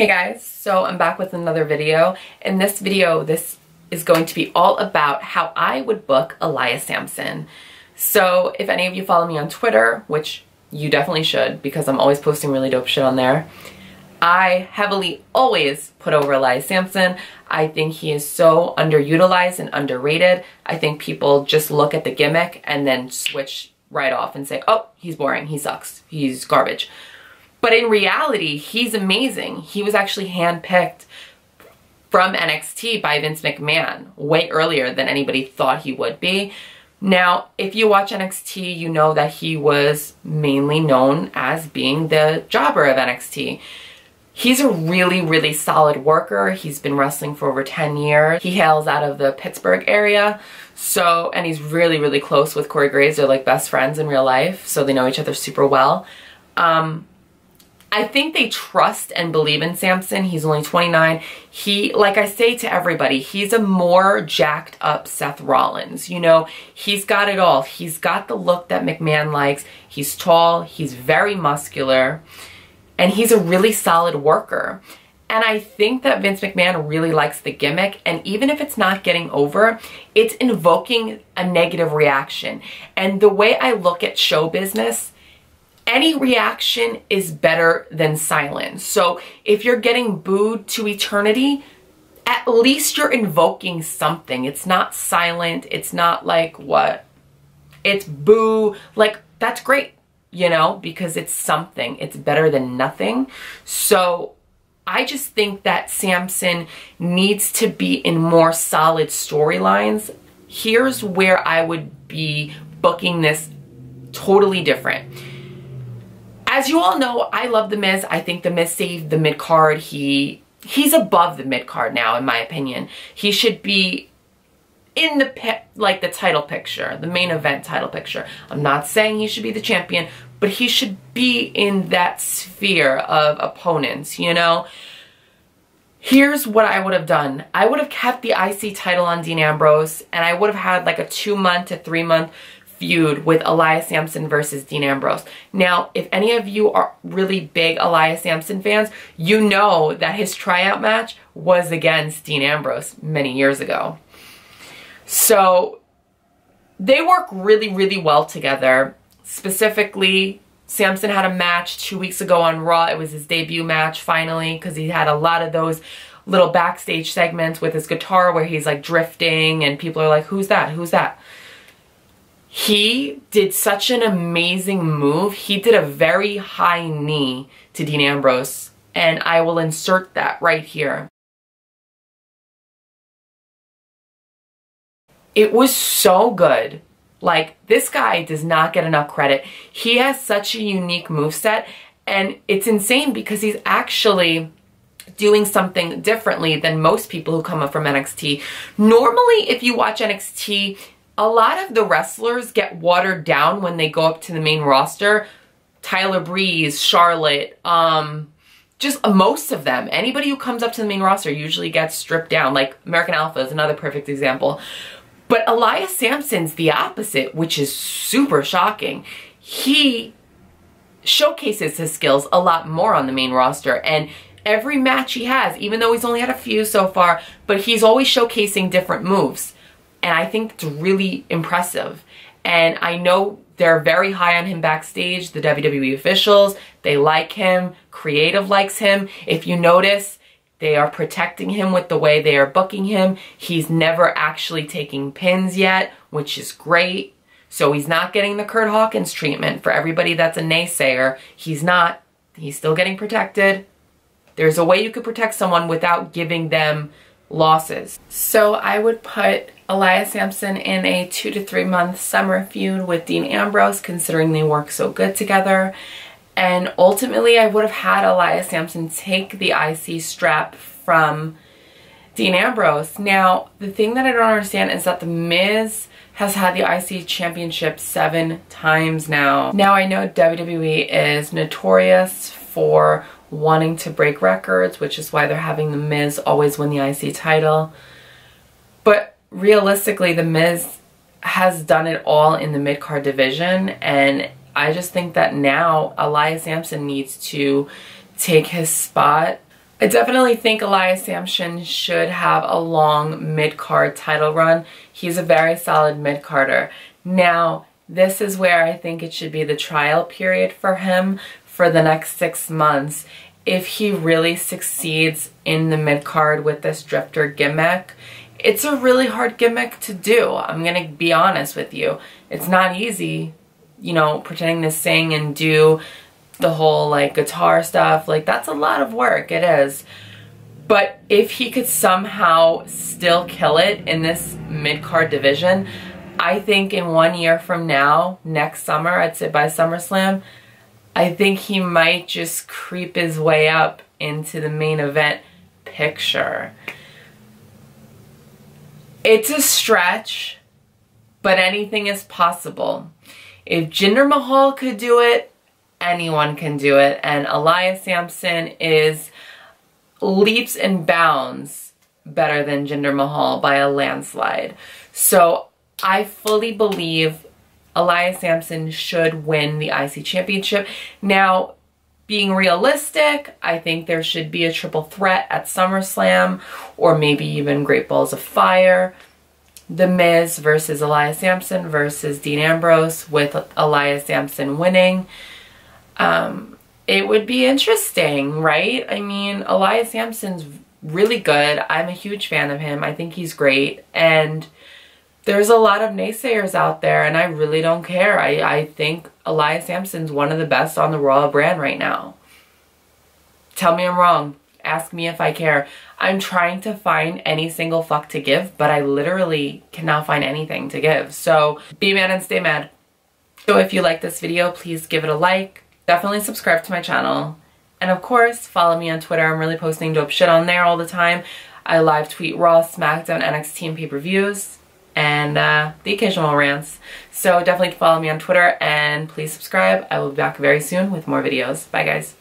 Hey guys, so I'm back with another video. In this video, this is going to be all about how I would book Elias Samson. So if any of you follow me on Twitter, which you definitely should because I'm always posting really dope shit on there, I heavily always put over Elias Samson. I think he is so underutilized and underrated. I think people just look at the gimmick and then switch right off and say, oh, he's boring, he sucks, he's garbage. But in reality, he's amazing. He was actually handpicked from NXT by Vince McMahon way earlier than anybody thought he would be. Now, if you watch NXT, you know that he was mainly known as being the jobber of NXT. He's a really, really solid worker. He's been wrestling for over 10 years. He hails out of the Pittsburgh area. So, and he's really, really close with Corey Graves. They're like best friends in real life. So they know each other super well. I think they trust and believe in Samson. He's only 29. He, like I say to everybody, he's a more jacked up Seth Rollins. You know, he's got it all. He's got the look that McMahon likes. He's tall. He's very muscular. And he's a really solid worker. And I think that Vince McMahon really likes the gimmick. And even if it's not getting over, it's invoking a negative reaction. And the way I look at show business, any reaction is better than silence. So if you're getting booed to eternity, at least you're invoking something. It's not silent. It's not like what? It's boo. Like, that's great, you know, because it's something. It's better than nothing. So I just think that Samson needs to be in more solid storylines. Here's where I would be booking this totally different. As you all know, I love The Miz. I think The Miz saved the mid-card. He's above the mid-card now, in my opinion. He should be in the title picture, the main event title picture. I'm not saying he should be the champion, but he should be in that sphere of opponents, you know? Here's what I would have done. I would have kept the IC title on Dean Ambrose, and I would have had like a 2-month to 3-month feud with Elias Samson versus Dean Ambrose. Now, if any of you are really big Elias Samson fans, you know that his tryout match was against Dean Ambrose many years ago. So they work really, really well together. Specifically, Samson had a match 2 weeks ago on Raw. It was his debut match, finally, because he had a lot of those little backstage segments with his guitar where he's like drifting and people are like, who's that? Who's that? He did such an amazing move. He did a very high knee to Dean Ambrose, and I will insert that right here. It was so good. Like, this guy does not get enough credit. He has such a unique moveset, and it's insane because he's actually doing something differently than most people who come up from NXT. Normally, if you watch NXT, a lot of the wrestlers get watered down when they go up to the main roster. Tyler Breeze, Charlotte, just most of them. Anybody who comes up to the main roster usually gets stripped down. Like American Alpha is another perfect example. But Elias Samson's the opposite, which is super shocking. He showcases his skills a lot more on the main roster, and every match he has, even though he's only had a few so far, but he's always showcasing different moves. And I think it's really impressive. And I know they're very high on him backstage, the WWE officials. They like him. Creative likes him. If you notice, they are protecting him with the way they are booking him. He's never actually taking pins yet, which is great. So he's not getting the Kurt Hawkins treatment. For everybody that's a naysayer, he's not. He's still getting protected. There's a way you could protect someone without giving them losses. So I would put Elias Samson in a 2 to 3 month summer feud with Dean Ambrose, considering they work so good together. And ultimately, I would have had Elias Samson take the IC strap from Dean Ambrose. Now, the thing that I don't understand is that The Miz has had the IC championship 7 times now. Now, I know WWE is notorious for wanting to break records, which is why they're having The Miz always win the IC title. But realistically, The Miz has done it all in the mid-card division, and I just think that now Elias Samson needs to take his spot I definitely think Elias Samson should have a long mid-card title run. He's a very solid mid-carder. Now, this is where I think it should be the trial period for him for the next 6 months. If he really succeeds in the mid-card with this drifter gimmick, it's a really hard gimmick to do. I'm gonna be honest with you. It's not easy, you know, pretending to sing and do the whole like guitar stuff. Like, that's a lot of work, it is. But if he could somehow still kill it in this mid-card division, I think in 1 year from now, next summer, I'd say by SummerSlam, I think he might just creep his way up into the main event picture. It's a stretch, but anything is possible. If Jinder Mahal could do it, anyone can do it. And Elias Samson is leaps and bounds better than Jinder Mahal by a landslide. So I fully believe Elias Samson should win the IC Championship. Now, being realistic, I think there should be a triple threat at SummerSlam, or maybe even Great Balls of Fire. The Miz versus Elias Samson versus Dean Ambrose, with Elias Samson winning. It would be interesting, right? I mean, Elias Samson's really good. I'm a huge fan of him. I think he's great. And there's a lot of naysayers out there, and I really don't care. I think Elias Samson's one of the best on the Raw brand right now. Tell me I'm wrong. Ask me if I care. I'm trying to find any single fuck to give, but I literally cannot find anything to give. So be mad and stay mad. So if you like this video, please give it a like. Definitely subscribe to my channel. And of course, follow me on Twitter. I'm really posting dope shit on there all the time. I live tweet Raw, SmackDown, NXT, and pay-per-views, and the occasional rants. So definitely follow me on Twitter, and please subscribe. I will be back very soon with more videos. Bye, guys.